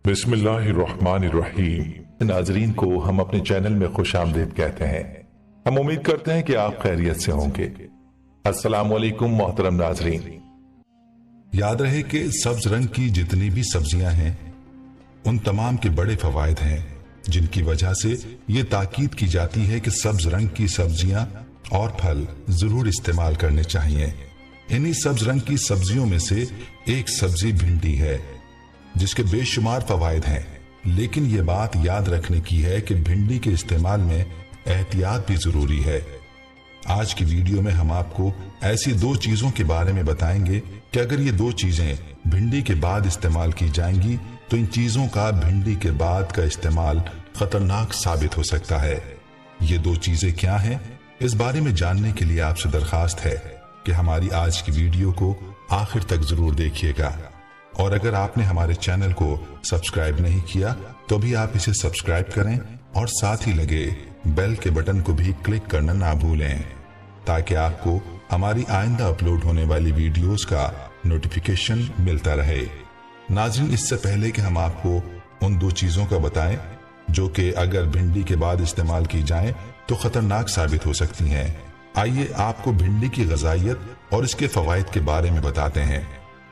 बिस्मिल्लाहिर्रहमानिर्रहीम। नाजरीन को हम अपने चैनल में खुश आमदीद कहते हैं। हम उम्मीद करते हैं कि आप खैरियत से होंगे। अस्सलाम वालेकुम मोहतरम नाजरीन। याद रहे कि सब्ज रंग की जितनी भी सब्जियां हैं उन तमाम के बड़े फवायद हैं, जिनकी वजह से ये ताकीद की जाती है कि सब्ज रंग की सब्जियां और फल जरूर इस्तेमाल करने चाहिए। इन्हीं सब्ज रंग की सब्जियों में से एक सब्जी भिंडी है जिसके बेशुमार फवायद हैं, लेकिन ये बात याद रखने की है कि भिंडी के इस्तेमाल में एहतियात भी जरूरी है। आज की वीडियो में हम आपको ऐसी दो चीजों के बारे में बताएंगे कि अगर ये दो चीजें भिंडी के बाद इस्तेमाल की जाएंगी तो इन चीजों का भिंडी के बाद का इस्तेमाल खतरनाक साबित हो सकता है। ये दो चीजें क्या हैं, इस बारे में जानने के लिए आपसे दरखास्त है कि हमारी आज की वीडियो को आखिर तक जरूर देखिएगा। और अगर आपने हमारे चैनल को सब्सक्राइब नहीं किया तो भी आप इसे सब्सक्राइब करें और साथ ही लगे बेल के बटन को भी क्लिक करना ना भूलें, ताकि आपको हमारी आइंदा अपलोड होने वाली वीडियोस का नोटिफिकेशन मिलता रहे। नाज़रीन, इससे पहले कि हम आपको उन दो चीजों का बताएं जो कि अगर भिंडी के बाद इस्तेमाल की जाएं तो खतरनाक साबित हो सकती हैं, आइए आपको भिंडी की ग़िज़ाइयत और इसके फवायद के बारे में बताते हैं।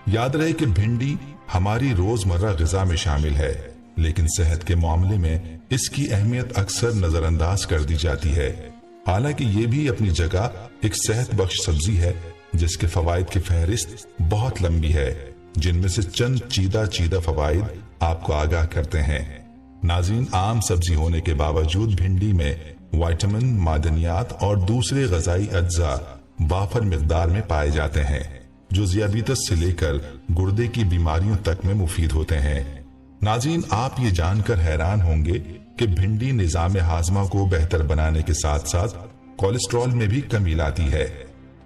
याद रहे कि भिंडी हमारी रोजमर्रा ग़िज़ा में शामिल है, लेकिन सेहत के मामले में इसकी अहमियत अक्सर नजरअंदाज कर दी जाती है। हालांकि ये भी अपनी जगह एक सेहत बख्श सब्जी है जिसके फवायद की फहरिस्त बहुत लंबी है, जिनमें से चंद चीदा फवायद आपको आगाह करते हैं। नाज़रीन, आम सब्जी होने के बावजूद भिंडी में विटामिन, मादनियात और दूसरे ग़िज़ाई अज्जा वाफर मिक़दार में पाए जाते हैं, जो ज़ियाबितस से लेकर गुर्दे की बीमारियों तक में मुफीद होते हैं। नाज़रीन, आप ये जानकर हैरान होंगे कि भिंडी निज़ाम हाज़मा को बेहतर बनाने के साथ साथ कोलेस्ट्रॉल में भी कमी लाती है,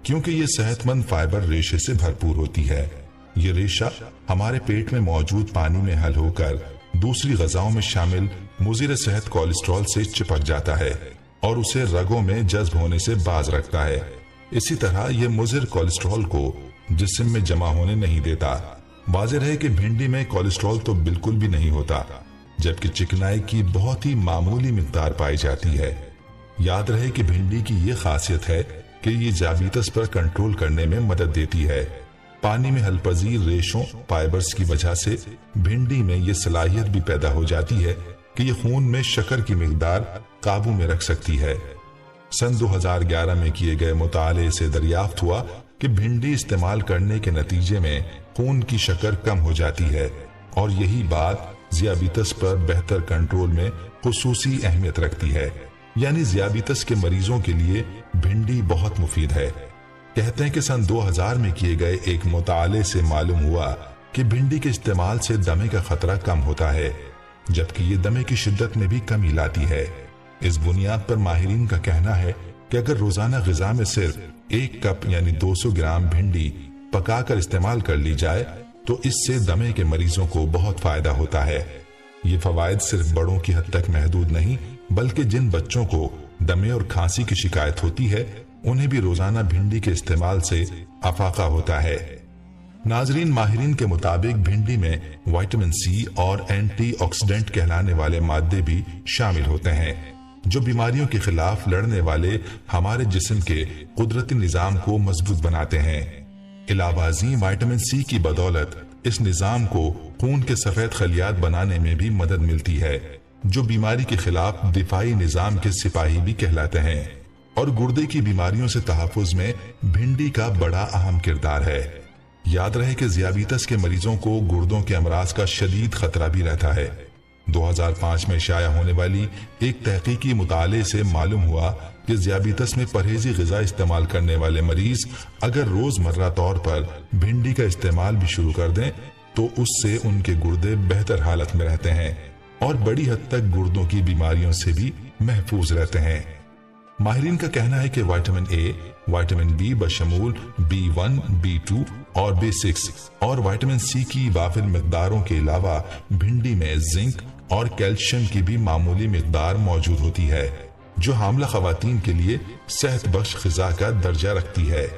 क्योंकि ये सेहतमंद फाइबर रेशे से भरपूर होती है। ये रेशा हमारे पेट में मौजूद पानी में हल होकर दूसरी ग़िज़ाओं में शामिल मुज़िर सेहत कोलेस्ट्रॉल से चिपक जाता है और उसे रगों में जज्ब होने से बाज रखता है। इसी तरह ये मुज़िर कोलेस्ट्रॉल को जिस्म में जमा होने नहीं देता। वाज़ेह है कि भिंडी में कोलेस्ट्रॉल तो बिल्कुल भी नहीं होता, जबकि चिकनाई की बहुत ही मामूली मिक़दार पाई जाती है। याद रहे कि भिंडी की ये खासियत है कि ये ज़ियाबितस पर कंट्रोल करने में मदद देती है। पानी में हलपजीर रेशों फाइबर्स की वजह से भिंडी में ये सलाहियत भी पैदा हो जाती है कि ये खून में शक्कर की मिक़दार काबू में रख सकती है। सन 2011 में किए गए मुताले से दरियाफ्त हुआ कि भिंडी इस्तेमाल करने के नतीजे में खून की शक्कर कम हो जाती है, और यही बात ज़ियाबितस पर बेहतर कंट्रोल में खुसूसी अहमियत रखती है। यानी ज़ियाबितस के मरीजों के लिए भिंडी बहुत मुफीद है। कहते हैं कि सन 2000 में किए गए एक मुताले से मालूम हुआ कि भिंडी के इस्तेमाल से दमे का खतरा कम होता है, जबकि ये दमे की शिद्दत में भी कमी लाती है। इस बुनियाद पर माहिरीन का कहना है कि अगर रोजाना ग़िज़ा में सिर्फ 1 कप यानी 200 ग्राम भिंडी पकाकर इस्तेमाल कर ली जाए तो इससे दमे के मरीजों को बहुत फायदा होता है। ये फवायद सिर्फ बड़ों की हद तक महदूद नहीं, बल्कि जिन बच्चों को दमे और खांसी की शिकायत होती है उन्हें भी रोजाना भिंडी के इस्तेमाल से अफाका होता है। नाजरीन, माहिरीन के मुताबिक भिंडी में विटामिन सी और एंटीऑक्सीडेंट कहलाने वाले मादे भी शामिल होते हैं, जो बीमारियों के खिलाफ लड़ने वाले हमारे जिस्म के कुदरती निजाम को मजबूत बनाते हैं। इलावाज़ी विटामिन सी की बदौलत इस निजाम को खून के सफेद खलियात बनाने में भी मदद मिलती है, जो बीमारी के खिलाफ दिफाई निजाम के सिपाही भी कहलाते हैं। और गुर्दे की बीमारियों से तहफ़्फ़ुज़ में भिंडी का बड़ा अहम किरदार है। याद रहे कि ज़ियाबितस के मरीजों को गुर्दों के अमराज का शदीद खतरा भी रहता है। 2005 में शाया होने वाली एक तहकीकी मुताले से मालूम हुआ कि ज़ियाबितस में परहेजी ग़िज़ा इस्तेमाल करने वाले मरीज अगर रोजमर्रा तौर पर भिंडी का इस्तेमाल भी शुरू कर दें तो उससे उनके गुर्दे बेहतर हालत में रहते हैं और बड़ी हद तक गुर्दों की बीमारियों से भी महफूज रहते हैं। माहिरीन का कहना है कि विटामिन ए, विटामिन बी बशमूल B1, B2 और B6 और विटामिन सी की वाफिर मिक़दारों के अलावा भिंडी में जिंक और कैल्शियम की भी मामूली मिक़दार मौजूद होती है, जो हामला ख़वातीन के लिए सेहत बख्श ग़िज़ा का दर्जा रखती है।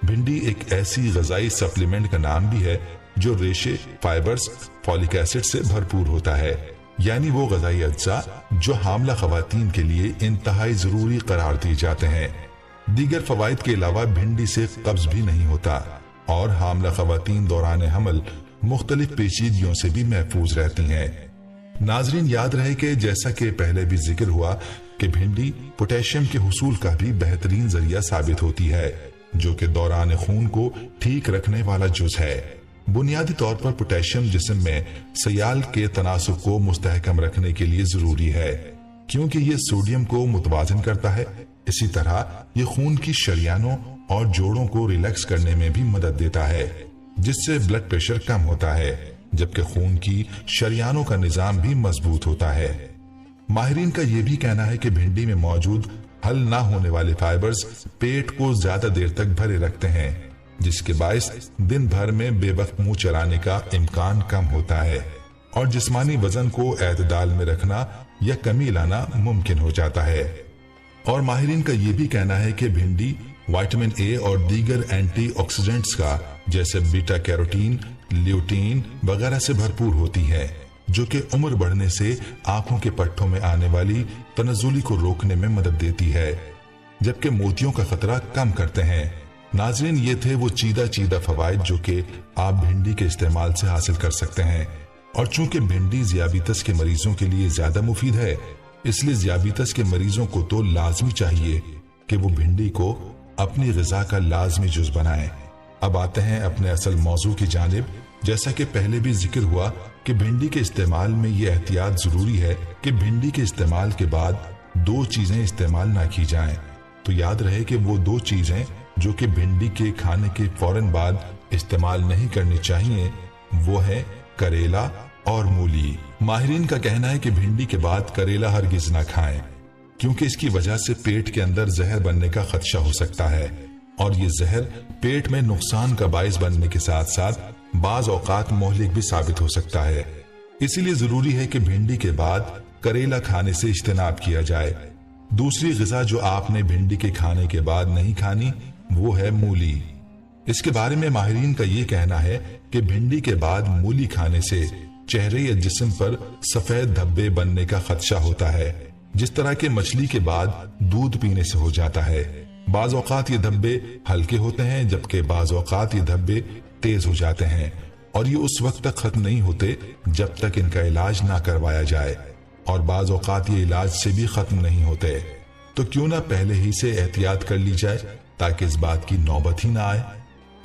भिंडी एक ऐसी ग़िज़ाई सप्लीमेंट का नाम भी है जो रेशे, फाइबर्स, फॉलिक एसिड से भरपूर होता है, यानी वो ग़िज़ाई अज्जा जो हामला ख़वातीन के लिए इंतहाई जरूरी करार दिए जाते हैं। दीगर फवाइद के अलावा भिंडी से कब्ज भी नहीं होता और हामला ख़वातीन दौरान हमल मुख्तलिफ पेचीदगियों से भी महफूज रहती हैं। नाजरीन, याद रहे कि जैसा कि पहले भी जिक्र हुआ कि भिंडी पोटेशियम के हुसूल का भी बेहतरीन जरिया साबित होती है, जो कि दौरान खून को ठीक रखने वाला जुज है। बुनियादी तौर पर पोटेशियम जिस्म में सयाल के तनासुब को मुस्तहकम रखने के लिए जरूरी है, क्योंकि ये सोडियम को मुतवाजन करता है। इसी तरह ये खून की शरियानों और जोड़ों को रिलैक्स करने में भी मदद देता है, जिससे ब्लड प्रेशर कम होता है, जबकि खून की शरियानों का निजाम भी मजबूत होता है। माहिरीन का यह भी कहना है कि भिंडी में मौजूद हल ना होने वाले फाइबर्स पेट को ज्यादा देर तक भरे रखते हैं, जिसके बायस दिन भर में बेवक्त मुंह चलाने का इम्कान कम होता है और जिस्मानी वजन को एतदाल में रखना या कमी लाना मुमकिन हो जाता है। और माहिरीन का यह भी कहना है कि भिंडी विटामिन ए और दीगर एंटीऑक्सीडेंट्स का जैसे बीटा कैरोटीन, ल्यूटीन वगैरह से भरपूर होती है, जो कि उम्र बढ़ने से आंखों के पट्टों में आने वाली तनज़ुली को रोकने में मदद देती है, जबकि मोतियों का खतरा कम करते हैं। नाज़रीन, ये थे वो चीदा फवाइद जो कि आप भिंडी के इस्तेमाल से हासिल कर सकते हैं। और चूंकि भिंडी ज़ियाबितस के मरीजों के लिए ज्यादा मुफीद है, इसलिए ज़ियाबितस के मरीजों को तो लाजमी चाहिए कि वो भिंडी को अपनी ग़िज़ा का लाजमी जुज बनाएं। अब आते हैं अपने असल मौजू की जानिब। जैसा कि पहले भी जिक्र हुआ कि भिंडी के इस्तेमाल में ये एहतियात जरूरी है कि भिंडी के इस्तेमाल के बाद दो चीजें इस्तेमाल ना की जाएं। तो याद रहे कि वो दो चीजें जो कि भिंडी के खाने के फौरन बाद इस्तेमाल नहीं करनी चाहिए, वो है करेला और मूली। माहिरीन का कहना है कि भिंडी के बाद करेला हरगिज ना खाएं, क्योंकि इसकी वजह से पेट के अंदर जहर बनने का खदशा हो सकता है और ये जहर पेट में नुकसान का बाइस बनने के साथ साथ बाज औकात मोहलिक भी साबित हो सकता है। इसीलिए जरूरी है कि भिंडी के बाद करेला खाने से इज्तनाब किया जाए। दूसरी ग़िज़ा जो आपने भिंडी के खाने के बाद नहीं खानी, वो है मूली। इसके बारे में माहिरीन का ये कहना है कि भिंडी के बाद मूली खाने से चेहरे या जिस्म पर सफेद धब्बे बनने का खदशा होता है, जिस तरह के मछली के बाद दूध पीने से हो जाता है। बाज औकात ये धब्बे हल्के होते हैं, जबकि बाज औकात ये धब्बे तेज हो जाते हैं और ये उस वक्त तक खत्म नहीं होते जब तक इनका इलाज ना करवाया जाए, और बाज औकात ये इलाज से भी खत्म नहीं होते। तो क्यों ना पहले ही से एहतियात कर ली जाए ताकि इस बात की नौबत ही ना आए।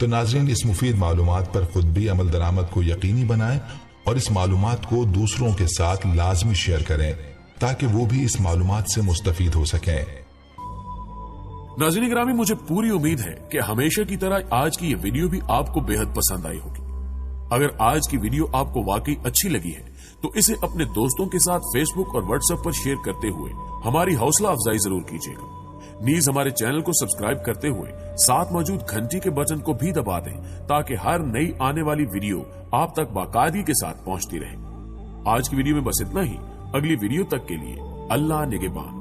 तो नाज़रीन, इस मुफीद मालूमात पर खुद भी अमल दरामद को यकीनी बनाएं और इस मालूमात को दूसरों के साथ लाजमी शेयर करें ताकि वो भी इस मालूमात से मुस्तफीद हो सकें। नाज़रीन गिरामी, मुझे पूरी उम्मीद है कि हमेशा की तरह आज की ये वीडियो भी आपको बेहद पसंद आई होगी। अगर आज की वीडियो आपको वाकई अच्छी लगी है तो इसे अपने दोस्तों के साथ फेसबुक और व्हाट्सएप पर शेयर करते हुए हमारी हौसला अफजाई जरूर कीजिएगा। नीज हमारे चैनल को सब्सक्राइब करते हुए साथ मौजूद घंटी के बटन को भी दबा दें ताकि हर नई आने वाली वीडियो आप तक बाकायदगी के साथ पहुंचती रहे। आज की वीडियो में बस इतना ही। अगली वीडियो तक के लिए अल्लाह निगहबान।